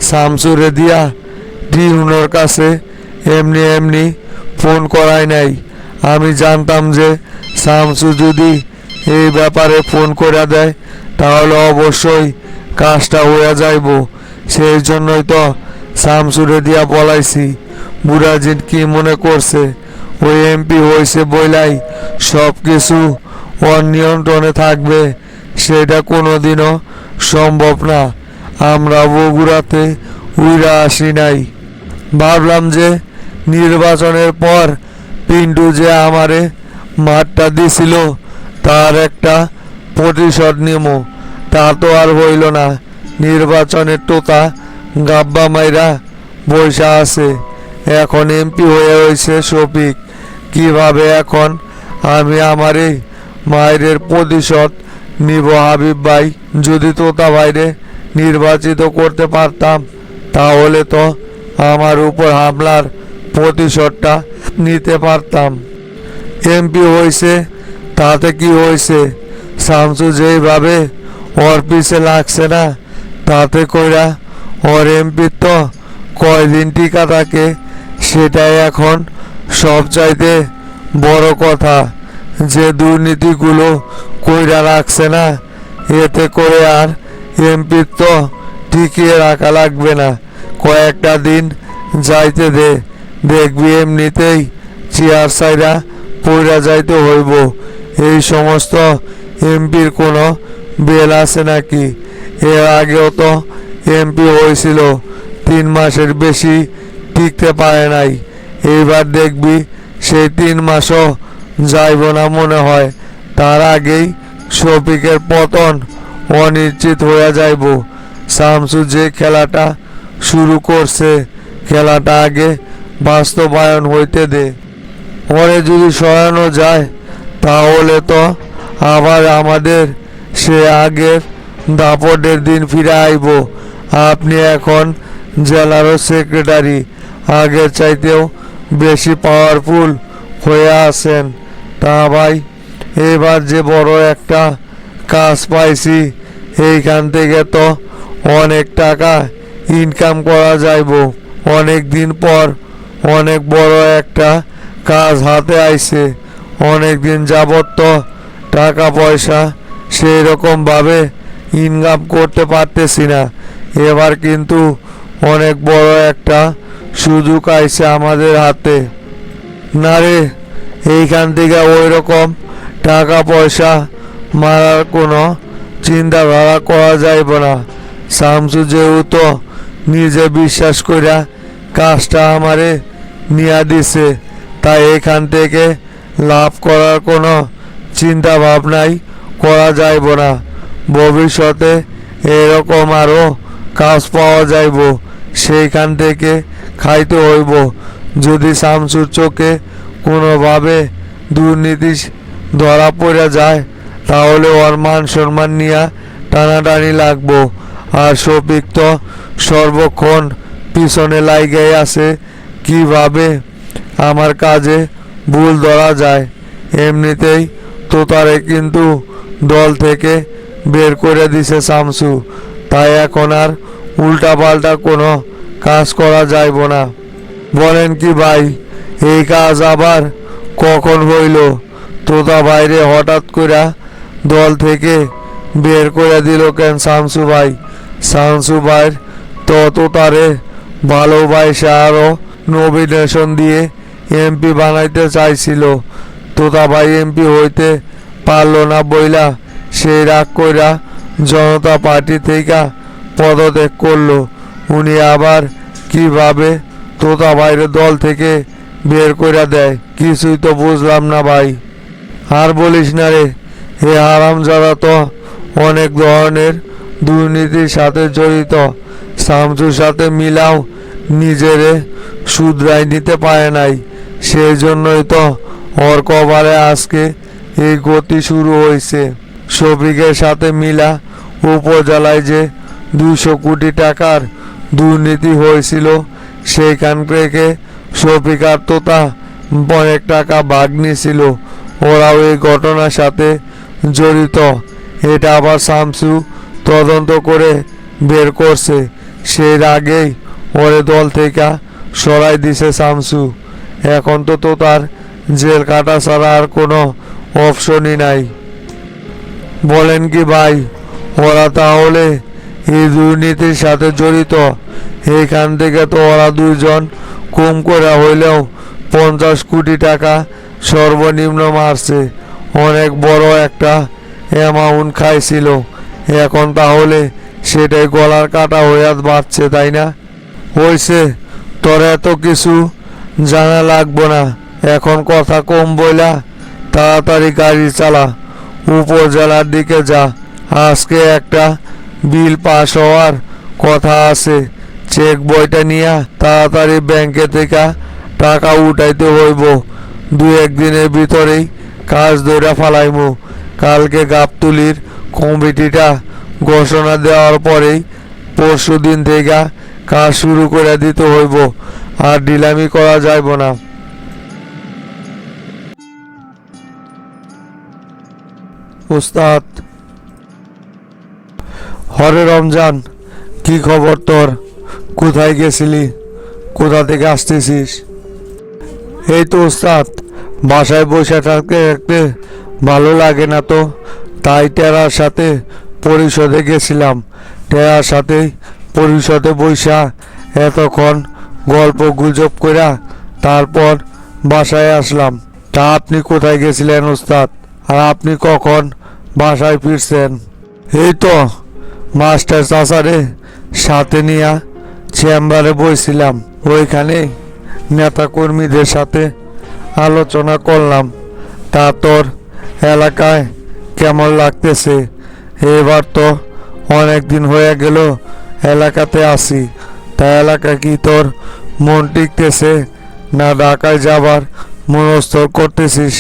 শামসুরে দিয়া ডিউনোর কাছে এমনি এমনি ফোন করাই নাই। আমি জানতাম যে শামসু যদি এই ব্যাপারে ফোন করে দেয় তাহলে অবশ্যই কাজটা হয়ে যাইব। সেই জন্যই তো শামসুরে দিয়া বলাইছি। বুড়াজিন কি মনে করছে ওই এমপি হয়েছে বইলাই সব কিছু অনিয়ন্ত্রণে থাকবে? সেটা কোনোদিনও সম্ভব না। আমরা বগুড়াতে উইরা আসি নাই, ভাবলাম যে নির্বাচনের পর পিন্টু যে আমারে মাঠটা দিছিল তার একটা প্রতিশোধ নিমো। তা তো আর হইল না। নির্বাচনের টোকা গাব্বা মাইরা বৈশা আছে, এখন এমপি হয়ে হয়েছে শফিক। কিভাবে এখন আমি আমার এই মায়ের প্রতিশোধ নিব হাবিব ভাই? যদি তোতা ভাইরে নির্বাচিত করতে পারতাম তাহলে তো আমার উপর হামলার প্রতিশোধটা নিতে পারতাম। এমপি হয়েছে তাতে কি হয়েছে? শামসু যেইভাবে ওর পিছে লাগছে না, তাতে কইরা ওর এমপি তো কয়দিন টিকা থাকে সেটাই এখন সবচাইতে বড় কথা। যে দুর্নীতিগুলো কইরা রাখছে না, এতে করে আর এমপি তো টিকিয়ে রাখা লাগবে না। কয়েকটা দিন যাইতে দে, দেখবি এমনিতেই চেয়ার সাইরা পইরা যাইতে হইব। এই সমস্ত এমপির কোনো বেল আছে নাকি? এর আগেও তো এমপি হয়েছিল, 3 মাসের বেশি টিকতে পারে নাই। এইবার দেখবি সেই 3 মাসও যাইব না মনে হয়। তার আগেই শফিকের পতন অনিশ্চিত হয়ে যাইব। শামসু যে খেলাটা শুরু করছে, খেলাটা আগে বাস্তবায়ন হইতে দে। পরে যদি সরানো যায় তাহলে তো আবার আমাদের সে আগের দাপটের দিন ফিরে আইব। আপনি এখন জেলারও সেক্রেটারি, আগের চাইতেও বেশি পাওয়ারফুল হয়ে আছেন। তা ভাই, এবার যে বড় একটা কাজ পাইছি, এইখান থেকে তো অনেক টাকা ইনকাম করা যাইব। অনেক দিন পর অনেক বড় একটা কাজ হাতে আইছে। অনেক দিন যাবত তো টাকা পয়সা সেই রকমভাবে ইনকাম করতে পারতেছি না। এবার কিন্তু অনেক বড় একটা সুযোগ আইছে আমাদের হাতে। না রে, এইখান থেকে ওই রকম টাকা পয়সা মারার কোনো চিন্তাধারা করা যাইব না। শামসু যেহেতু নিজে বিশ্বাস কইরা কাজটা আমারে নিয়া দিছে, তাই এখান থেকে লাভ করার কোনো চিন্তা ভাবনাই করা যাইব না। ভবিষ্যতে এরকম আরও কাজ পাওয়া যাইব, সেইখান থেকে খাইতে হইব। যদি শামসুর চোখে কোনোভাবে দুর্নীতি ধরা পড়ে যায় তাহলে ওর মান সম্মান নিয়ে টানাটানি লাগবো। আর শফিক তো সর্বক্ষণ পিছনে লাইগাই আছে কিভাবে আমার কাজে ভুল ধরা যায়। এমনিতেই তোতারে কিন্তু দল থেকে বের করে দিছে শামসু, তাই এখন আর উল্টাপাল্টা কোনো কাজ করা যাইব না। বলেন কি ভাই, এই কাজ আবার কখন হইল? তোতা বাইরে হঠাৎ করে দল থেকে বের করে দিল কেন শামসু ভাই? শামসু ভাইয়ের তো তোতারে ভালোবাসা আরও নমিনেশন দিয়ে এমপি বানাইতে চাইছিল। তোতা ভাই এমপি হইতে পারলো না বইলা সেই রাগ কইরা জনতা পার্টি থেকে পদত্যাগ করলো। উনি আবার কিভাবে তোতা ভাইয়ের দল থেকে বের করে দেয় কিছুই তো বুঝলাম না ভাই। আর বলিস না রে, এ হারামজাদা তো অনেক ধরনের দুর্নীতির সাথে জড়িত। শামসুর সাথে মিলাও নিজেরে শুধরাই নিতে পারে নাই, সেই জন্যই তো ওর কপালে আজকে এই গতি শুরু হয়েছে। শফিকের সাথে মিলা উপজেলায় যে 200 কোটি টাকার দুর্নীতি হয়েছিল সেইখান থেকে শফিক আর তোতা অনেক টাকা ভাগ নিয়েছিল। ওরাও এই ঘটনার সাথে জড়িত। এটা আবার শামসু তদন্ত করে বের করছে। সেই আগেই ওরে দল থেকে সরাই দিছে শামসু। এখন তো তোতার জেল কাটা ছাড়া আর কোনো অপশনই নাই। বলেন কি ভাই, ওরা তাহলে এই দুর্নীতির সাথে জড়িত? এইখান থেকে তো ওরা দুইজন কম করে হইলেও 50 কোটি টাকা সর্বনিম্ন মারছে। অনেক বড় একটা অ্যামাউন্ট খাইছিল। এখন তাহলে সেটাই গলার কাটা হইয়া বাড়ছে, তাই না? হইছে, তোর এত কিছু জানা লাগবো না। এখন কথা কম বইলা তাড়াতাড়ি গাড়ি চালা, উপজেলার দিকে যা। আজকে একটা বিল পাস হওয়ার কথা আছে। চেক বইটা নিয়ে তাড়াতাড়ি ব্যাংকে থেকে টাকা উঠাইতে হইব। 2-1 দিনের ভিতরেই কাজ ধরে ফালাইমু। কালকে গাবতুলির কমিটিটা ঘোষণা দেওয়ার পরেই পরশু দিন থেকে কাজ শুরু করে দিতে হইব। আর ঢিলামি করা যাইব না। উস্তাদ। হরে রমজান, কি খবর তোর? কোথায় গেছিলি? কোথা থেকে আসতেছিস? এই তো উস্তাদ, বাসায় বসে থাকতে থাকতে ভালো লাগে না তো, তাই টেরার সাথে পরিষদে গেছিলাম। টেরার সাথে পরিষদে বৈশা এতক্ষণ গল্প গুজব কইরা তারপর বাসায় আসলাম। তা আপনি কোথায় গেছিলেন উস্তাদ? আর আপনি কখন বাসায় ফিরছেন? এই তো মাস্টার চাচারে সাথে নিয়ে চেম্বারে বইছিলাম। ওইখানে নেতা কর্মীদের সাথে আলোচনা করলাম। তা তোর এলাকায় কেমন লাগতেছে? এবার তো অনেক দিন হয়ে গেল এলাকাতে আসি। তা এলাকা কি তোর মন টিকতেছে না ঢাকায় যাবার মনস্থ করতেছিস?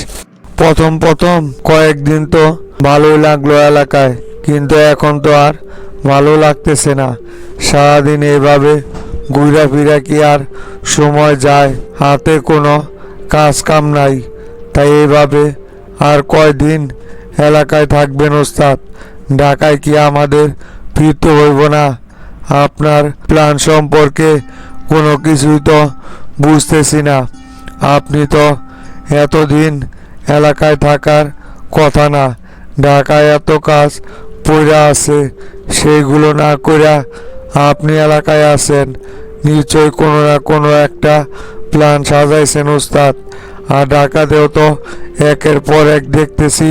প্রথম প্রথম কয়েকদিন তো ভালোই লাগলো এলাকায়, কিন্তু এখন তো আর ভালো লাগতেছে না। সারাদিন এইভাবে ঘুরা ফিরা কি আর সময় যায়? হাতে কোনো কাজ কাম নাই। তাই এইভাবে আর কয়দিন এলাকায় থাকবেন ওস্তাদ? ঢাকায় কি আমাদের ফিরতে হইব না? আপনার প্ল্যান সম্পর্কে কোনো কিছুই তো বুঝতেছি না। আপনি তো এতদিন এলাকায় থাকার কথা না। ঢাকায় এত কাজ পড়ে আছে, সেইগুলো না কইরা আপনি এলাকায় আছেন। নিশ্চয় কোনো না কোনো একটা প্ল্যান সাজাইছেন উস্তাদ। আর ঢাকাতেও তো একের পর এক দেখতেছি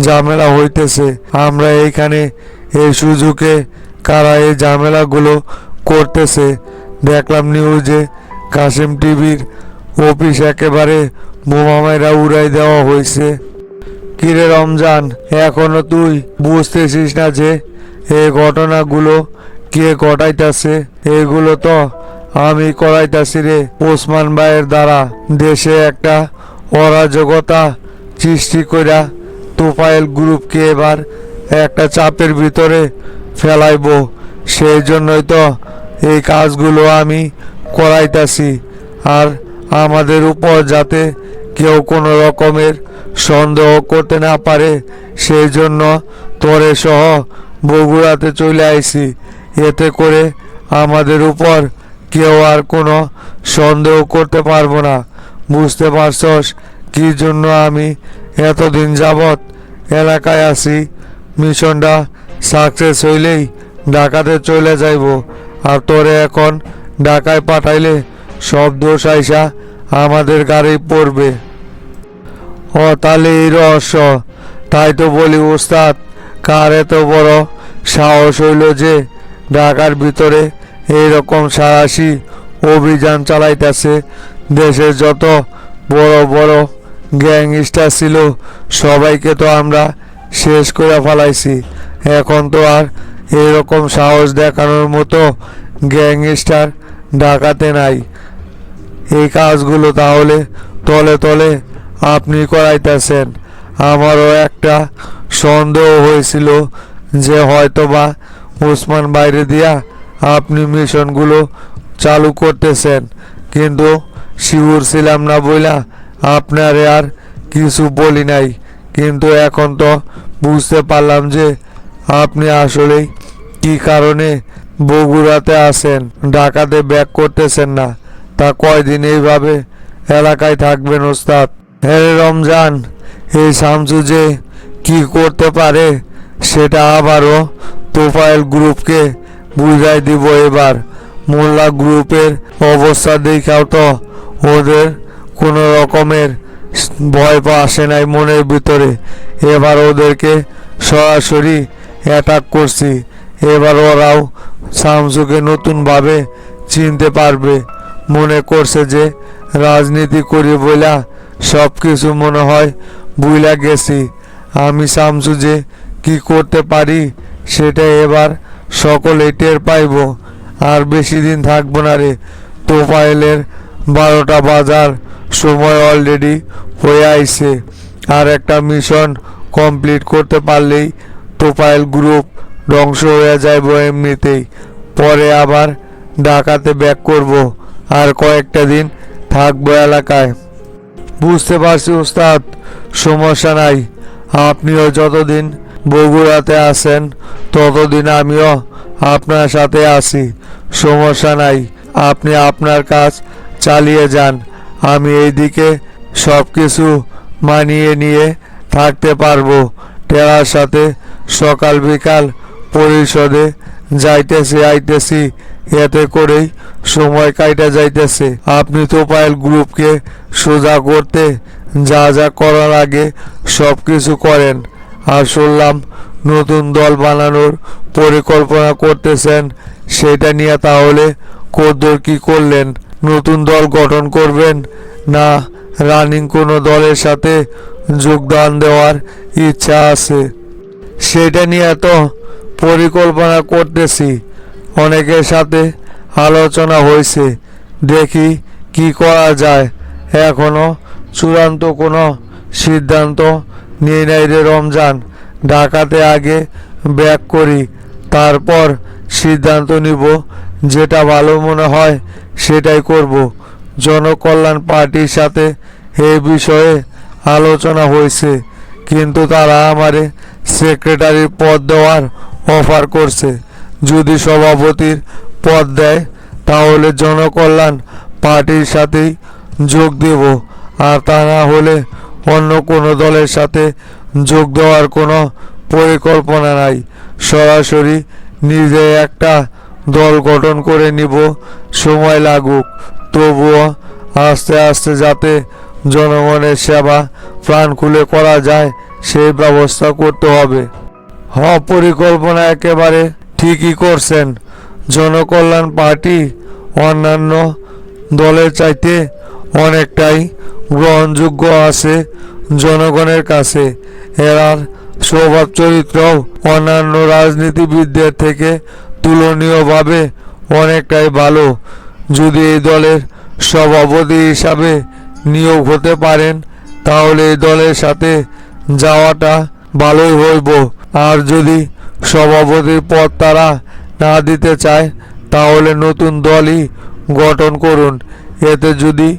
ঝামেলা হইতেছে। আমরা এইখানে এই সুযোগে কারা এই ঝামেলাগুলো করতেছে দেখলাম নিউজে। কাশিম টিভির অফিস একেবারে বোমা মেরা উড়াই দেওয়া হয়েছে। কিরে রমজান, এখনো তুই বুঝতেছিস না যে এই ঘটনাগুলো কে ঘটাইতেছে? এগুলো তো আমি করাইতাছি রে ওসমান ভাইয়ের দ্বারা। দেশে একটা অরাজকতা সৃষ্টি কইরা তোফায়েল গ্রুপকে এবার একটা চাপের ভিতরে ফেলাইব। সেই জন্যই তো এই কাজগুলো আমি করাইতাছি। আর আমাদের উপর যাতে কেউ কোনো রকমের সন্দেহ করতে না পারে, সেই জন্য তোরে সহ বগুড়াতে চলে আইছি। এতে করে আমাদের উপর কেউ আর কোনো সন্দেহ করতে পারবো না। বুঝতে পারছস কি জন্য আমি এতদিন যাবৎ এলাকায় আছি? মিশনটা সাকসেস হইলেই ঢাকাতে চলে যাইব। আর তোরে এখন ঢাকায় পাঠাইলে সব দোষ আইসা আমাদের গাড়ি পড়বে। ও তাহলে এই রহস্য? তাই তো বলি ওস্তাদ, কার এত বড় সাহস হইল যে ঢাকার ভিতরে এইরকম সারাশি অভিযান চালাইতেছে? দেশের যত বড় বড় গ্যাংস্টার ছিল সবাইকে তো আমরা শেষ করে ফেলাইছি। এখন তো আর এরকম সাহস দেখানোর মতো গ্যাংস্টার ঢাকাতে নাই। এই কাজগুলো তাহলে তলে তলে আপনি করাইতেছেন? আমারও একটা সন্দেহ হয়েছিল যে হয়তোবা ওসমান বাইরে দিয়া আপনি মিশনগুলো চালু করতেছেন, কিন্তু শিওর ছিলাম না বইলা আপনারে আর কিছু বলি নাই। কিন্তু এখন তো বুঝতে পারলাম যে আপনি আসলেই কি কারণে বগুড়াতে আছেন, ঢাকাতে ব্যাক করতেছেন না। তা কয়দিন এইভাবে এলাকায় থাকবেন ওস্তাদ? হ্যাঁ রমজান, এই শামসু যে কি করতে পারে সেটা আবারও তোফায়েল গ্রুপকে বুঝাই দিব এবার। মোল্লা গ্রুপের অবস্থা দেখাও তো ওদের কোনো রকমের ভয় আসে নাই মনের ভিতরে। এবার ওদেরকে সরাসরি অ্যাটাক করছি। এবার ওরাও শামসুকে নতুনভাবে চিনতে পারবে। মনে করছে যে রাজনীতি করি বইলা সব কিছু মনে হয় বুইলা গেছি। আমি শামসু যে কি করতে পারি সেটা এবার সকলেই টের পাইব। আর বেশি দিন থাকবো না রে। তোফায়েলের 12টা বাজার সময় অলরেডি হয়ে আইছে। আর একটা মিশন কমপ্লিট করতে পারলেই তোফায়েল গ্রুপ ধ্বংস হয়ে যাইব এমনিতেই। পরে আবার ঢাকাতে ব্যাক করব, আর কয়েকটা দিন থাকবো এলাকায়। বুঝতে পারছি ওস্তাদ, সমস্যা নাই। আপনিও যতদিন বগুড়াতে আছেন ততদিন আমিও আপনার সাথে আছি, সমস্যা নাই। আপনি আপনার কাজ চালিয়ে যান, আমি এইদিকে সব কিছু মানিয়ে নিয়ে থাকতে পারবো। টেরার সাথে সকাল বিকাল পরিষদে যাইতেছি আইতেছি, এতে করেই সময় কাইটা যাইতেছে। আপনি তোফায়েল গ্রুপকে সোজা করতে যা যা করার আগে সব কিছু করেন। আর শুনলাম নতুন দল বানানোর পরিকল্পনা করতেছেন, সেটা নিয়ে তাহলে কদ্দূর কি করলেন? নতুন দল গঠন করবেন না রানিং কোনো দলের সাথে যোগদান দেওয়ার ইচ্ছা আছে? সেটা নিয়ে তো পরিকল্পনা করতেছি, অনেকের সাথে আলোচনা হয়েছে, দেখি কি করা যায়। এখনো চূড়ান্ত কোনো সিদ্ধান্ত নিয়ে নাই রে রমজান। ঢাকাতে আগে ব্যাক করি, তারপর সিদ্ধান্ত নিব। যেটা ভালো মনে হয় সেটাই করব। জনকল্যাণ পার্টির সাথে এই বিষয়ে আলোচনা হয়েছে, কিন্তু তারা আমারে সেক্রেটারির পদ দেওয়ার অফার করছে। যদি সভাপতির পদ দেয় তাহলে জনকল্যাণ পার্টির সাথেই যোগ দেব, আর তা না হলে অন্য কোনো দলের সাথে যোগ দেওয়ার কোনো পরিকল্পনা নাই। সরাসরি নিজে একটা দল গঠন করে নিব, সময় লাগুক। তবুও আস্তে আস্তে যাতে জনগণের সেবা প্রাণ খুলে করা যায় সেই ব্যবস্থা করতে হবে। পরিকল্পনা একেবারে ঠিকই করছেন। জনকল্যাণ পার্টি অন্যান্য দলের চাইতে অনেকটাই গ্রহণযোগ্য আছে জনগণের কাছে। এরার স্বভাব চরিত্রও অন্যান্য রাজনীতিবিদদের থেকে তুলনীয়ভাবে অনেকটাই ভালো। যদি এই দলের সভাপতি হিসাবে নিয়োগ হতে পারেন তাহলে এই দলের সাথে যাওয়াটা ভালোই হইব। আর যদি সভাপতির পদ তারা না দিতে চায় তাহলে নতুন দলই গঠন করুন। এতে যদি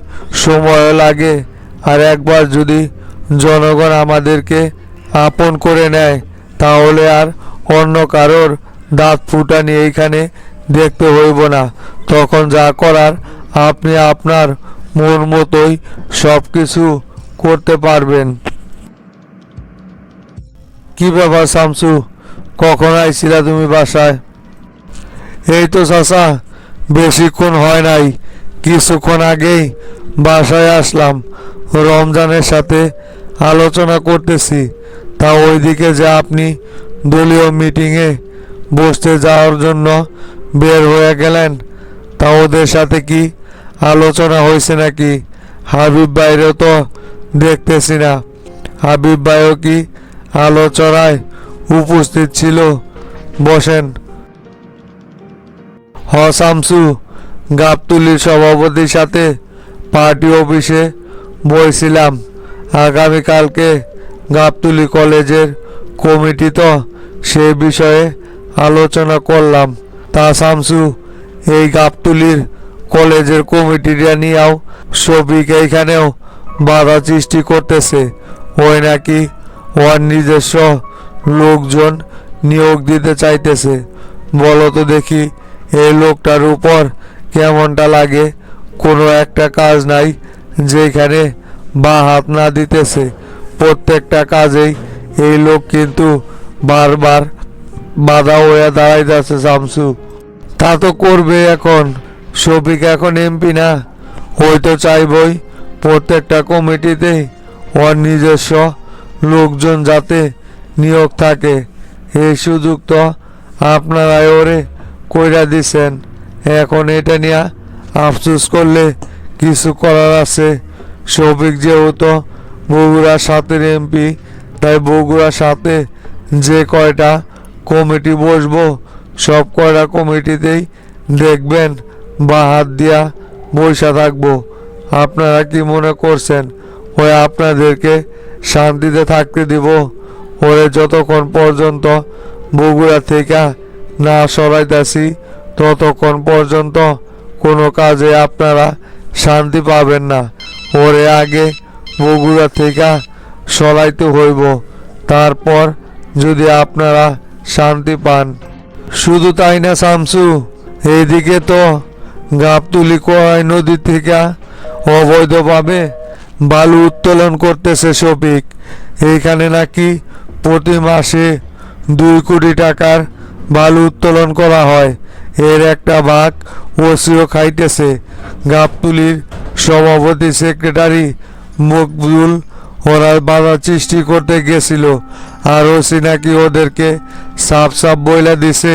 সময় লাগে আর একবার যদি জনগণ আমাদেরকে আপন করে নেয় তাহলে আর অন্য কারোর দাঁত ফুটানি এইখানে দেখতে হইব না। তখন যা করার আপনি আপনার মন মতোই সব কিছু করতে পারবেন। কি ব্যাপার শামসু, কখন আইছিলা তুমি বাসায়? এই তো চাচা, বেশিক্ষণ হয় নাই, কিছুক্ষণ আগেই বাসায় আসলাম। রমজানের সাথে আলোচনা করতেছি, তা ওইদিকে যে আপনি দলীয় মিটিংয়ে বসতে যাওয়ার জন্য বের হয়ে গেলেন, তা ওদের সাথে কি আলোচনা হয়েছে নাকি? হাবিব ভাইরেও তো দেখতেছি না। হাবিব ভাইও কি আলোচনায় উপস্থিত ছিল? বসেন। শামসু, গাবতুলির সভাপতির সাথে পার্টি অফিসে বসছিলাম। আগামীকালকে গাবতুলি কলেজের কমিটি তো সে বিষয়ে আলোচনা করলাম। তা শামসু, এই গাবতুলির কলেজের কমিটিটা নিয়েও শফিক এইখানেও বাধা সৃষ্টি করতেছে। ওই নাকি ওর নিজস্ব লোকজন নিয়োগ দিতে চাইতেছে। বলো তো দেখি, এই লোকটার উপর কেমনটা লাগে? কোনো একটা কাজ নাই যেখানে বা হাত না দিতেছে, প্রত্যেকটা কাজেই এই লোক কিন্তু বারবার বাধা হয়ে দাঁড়াইতেছে। শামসু, তা তো করবে। এখন শফিক এখন এমপি না, ওই তো চাইবই প্রত্যেকটা কমিটিতেই ওর নিজস্ব লোকজন যাতে নিয়োগ থাকে। এই সুযোগ তো আপনারাই ওরে কইরা দিছেন। এখন এটা নিয়ে আফসোস করলে কিছু করার আছে? শফিক যেহেতু বগুড়ার সাথে এমপি, তাই বগুড়ার সাথে যে কয়টা কমিটি বসবো সব কয়টা কমিটিতেই দেখবেন বা হাত দিয়া বসে থাকবো। আপনারা কি মনে করছেন ওই আপনাদেরকে শান্তিতে থাকতে দিব? ওরে যতক্ষণ পর্যন্ত বগুড়া থেকে না সরাইতেছি ততক্ষণ পর্যন্ত কোনো কাজে আপনারা শান্তি পাবেন না। ওরে আগে বগুড়া থেকে সরাইতে হইব, তারপর যদি আপনারা শান্তি পান। শুধু তাই না শামসু, এইদিকে তো গাবতুলি কোয়াই নদী থেকে অবৈধভাবে বালু উত্তোলন করতেছে শফিক। এইখানে নাকি প্রতি মাসে 2 কোটি টাকার বালু উত্তোলন করা হয়। এর একটা ভাগ ওসিও খাইতেছে। গাবতুলির সভাপতি সেক্রেটারি মকবুল ওরা বাধা সৃষ্টি করতে গেছিল, আর ওসি নাকি ওদেরকে সাফ সাফ বইলা দিছে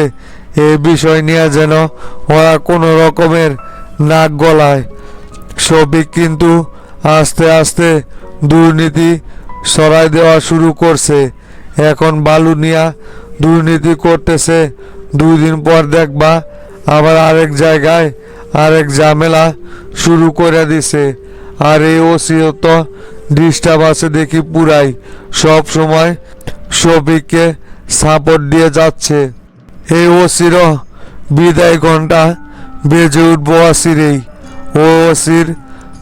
এই বিষয় নিয়ে যেন ওরা কোনো রকমের নাক গলায়। শফিক কিন্তু আস্তে আস্তে দুর্নীতি সরাই দেওয়া শুরু করছে। এখন বালু নিয়ে দুর্নীতি করতেছে, 2 দিন পর দেখবা আবার আরেক জায়গায় আরেক ঝামেলা শুরু করে দিছে। আর এই ওসিও তো ডিস্টার্ব আছে দেখি পুরাই, সব সময় শফিককে সাপোর্ট দিয়ে যাচ্ছে। এই ওসিরও বিদায় ঘন্টা বেজে উঠবো অচিরেই। ও ওসির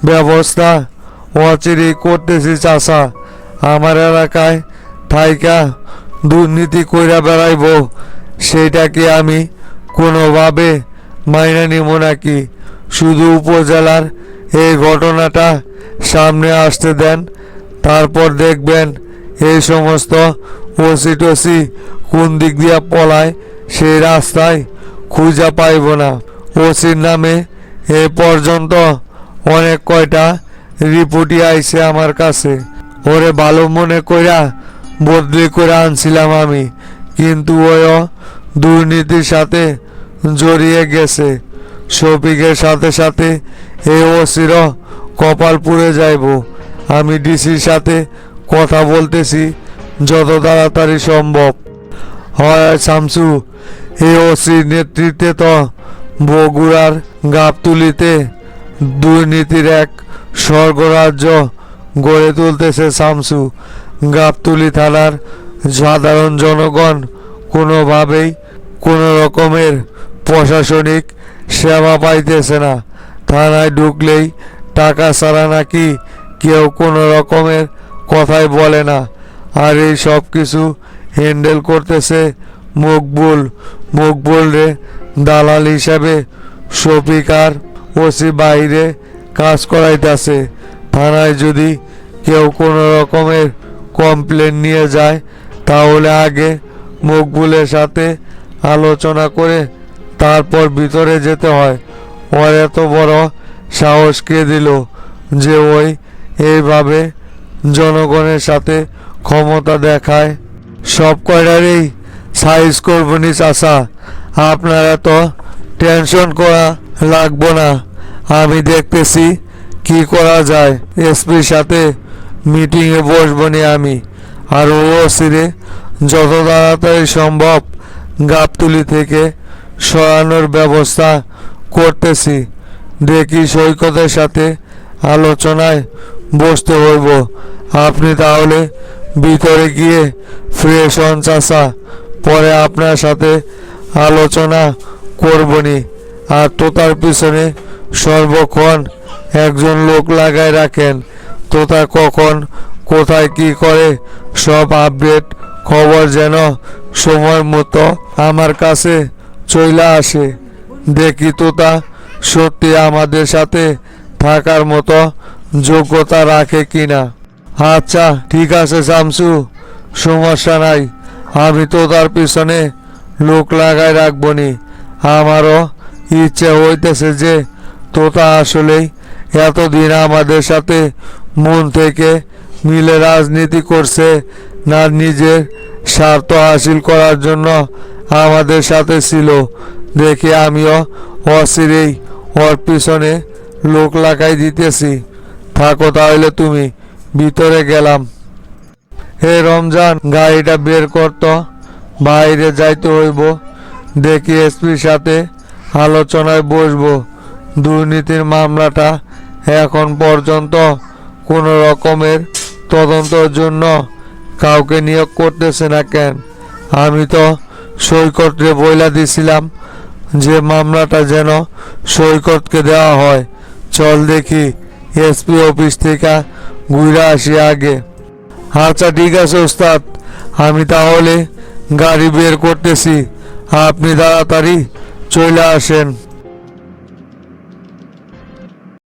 ব্যবস্থা অচিরেই করতেছি চাষা। আমার এলাকায় থাইকা দুর্নীতি কইরা বেড়াইব, সেইটাকে আমি কোনোভাবে মাইনা নিব নাকি? শুধু উপজেলার এই ঘটনাটা সামনে আসতে দেন, তারপর দেখবেন এই সমস্ত ওসি টসি কোন দিক দিয়া পলায় সেই রাস্তায় খুঁজা পাইব না। ওসির নামে এ পর্যন্ত অনেক কয়টা রিপোর্টই আইছে আমার কাছে। ওরে ভালো মনে কইরা বদলি করে আনছিলাম আমি, কিন্তু ওও দুর্নীতির সাথে জড়িয়ে গেছে। শফিকের সাথে সাথে এই ওসিরও কপাল পুড়ে যাইব। আমি ডিসির সাথে কথা বলতেছি যত তাড়াতাড়ি সম্ভব হয়। শামসু, এই ওসির নেতৃত্বে তো বগুড়ার গাবতুলিতে দুর্নীতির এক স্বর্গরাজ্য গড়ে তুলতেছে শামসু। গাবতলী থানার সাধারণ জনগণ কোনোভাবেই কোনো রকমের প্রশাসনিক সেবা পাইতেছে না। থানায় ঢুকলেই টাকা ছাড়া নাকি কেউ কোনো রকমের কথাই বলে না। আর এই সব কিছু হ্যান্ডেল করতেছে মকবুল। মকবুল রে দালাল হিসাবে শফিক আর ওসি বাইরে কাজ করাইতেছে। থানায় যদি কেউ কোনো রকমের কমপ্লেন নিয়ে যায় তাহলে আগে মকবুলের সাথে আলোচনা করে তারপর ভিতরে যেতে হয়। ওর এত বড় সাহস কে দিল যে ওই এইভাবে জনগণের সাথে ক্ষমতা দেখায়? সব কয়টারই সাইজ করবনি চাচা, আপনারা তো টেনশন করা লাগবো না, আমি দেখতেছি কি করা যায়। এসপির সাথে মিটিংয়ে বসবনি আমি, আর ওই ওসিরে যত তাড়াতাড়ি সম্ভব গাবতলী থেকে সরানোর ব্যবস্থা করতেছি। দেখি সৈকতের সাথে আলোচনায় বসতে হইব। আপনি তাহলে ভিতরে গিয়ে ফ্রেশ হন চাচা, পরে আপনার সাথে আলোচনা করবনি। আর তোতার পিছনে সর্বক্ষণ একজন লোক লাগায় রাখেন। তোতা কখন কোথায় কি করে সব আপডেট খবর যেন সময় মতো আমার কাছে চইলা আসে। দেখি তোতা সত্যি আমাদের সাথে থাকার মতো যোগ্যতা রাখে কিনা। আচ্ছা ঠিক আছে শামসু, সমস্যা নাই, আমি তো তার পিছনে লোক লাগাই রাখবনি। আমারও ইচ্ছে হইতেছে যে তোতা আসলেই এতদিন আমাদের সাথে মন থেকে মিলে রাজনীতি করছে, না নিজের স্বার্থ হাসিল করার জন্য আমাদের সাথে ছিল। দেখি আমিও অচিরেই ওর পিছনে লোক লাগাই দিতেছি। থাকো তাহলে তুমি, ভিতরে গেলাম। হে রমজান, গাড়িটা বের করতো, বাইরে যাইতে হইব। দেখি এসপির সাথে আলোচনায় বসবো। দুর্নীতির মামলাটা এখন পর্যন্ত কোনো রকমের তদন্তের জন্য কাউকে নিয়োগ করতেছে না কেন? আমি তো সৈকতরে বইলা দিছিলাম যে মামলাটা যেন সৈকতকে দেওয়া হয়। চল দেখি এসপি অফিস থেকে ঘুরে আসি আগে। আচ্ছা ঠিক আছে ওস্তাদ, আমি তাহলে গাড়ি বের করতেছি, আপনি তাড়াতাড়ি চলে আসেন।